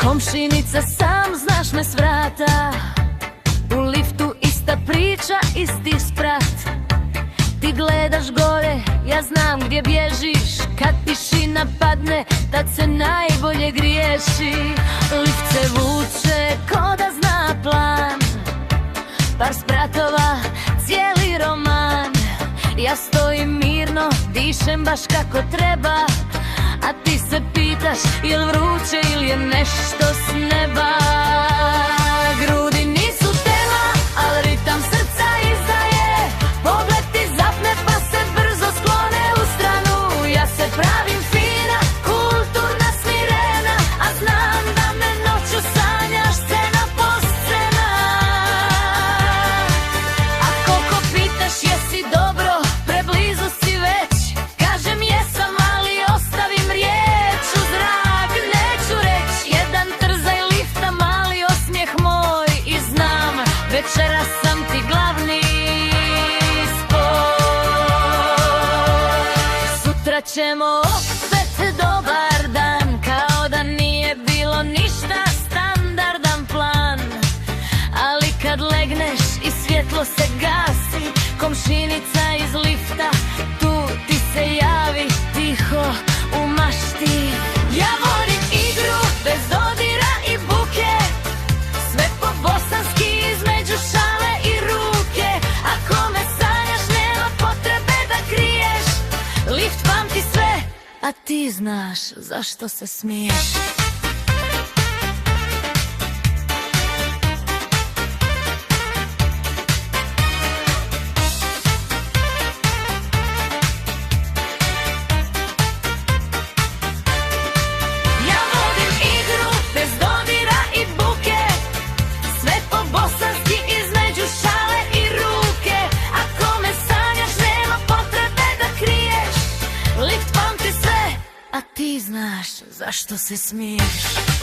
Komšinica, sam znaš me s vrata, u liftu ista priča, isti sprat. Ti gledaš gore, ja znam gdje bježiš, kad tišina padne, tad se najbolje griješi. Lift se vuče ko da zna plan, par spratova, cijeli roman. Ja stojim mirno, dišem baš kako treba, a ti se pitaš jel vruće ili je nešto s neba. Grudi nisu tema, al ritam srca izdaje, pogled ti zapne pa se brzo sklone u stranu. Ja se pravim fina, kulturna, smirena, a znam da me noću sanjaš scena po scena. Ako ko pitaš jesi dobro, preblizu si već, kažem jesam, ali ostavim riječ u zrak. Neću reć, jedan trzaj lifta, mali osmijeh moj, i znam, večeras sam ti glavni spoj. Sutra ćemo opet dobar dan, kao da nije bilo ništa, standardan plan. Ali kad legneš i svjetlo se gasi, komšinica iz lifta tu ti se javi tiho u mašti. Ja volim igru bez dodira i buke, sve po bosanski između šale i ruke. Ako me sanjaš nema potrebe da kriješ, lift pamti sve, a ti znaš zašto se smiješ. Ja volim igru bez dodira i buke, sve po bosanski između šale i ruke. Ako me sanjaš nema potrebe da kriješ, lift pamti sve, a ti znaš zašto se smiješ.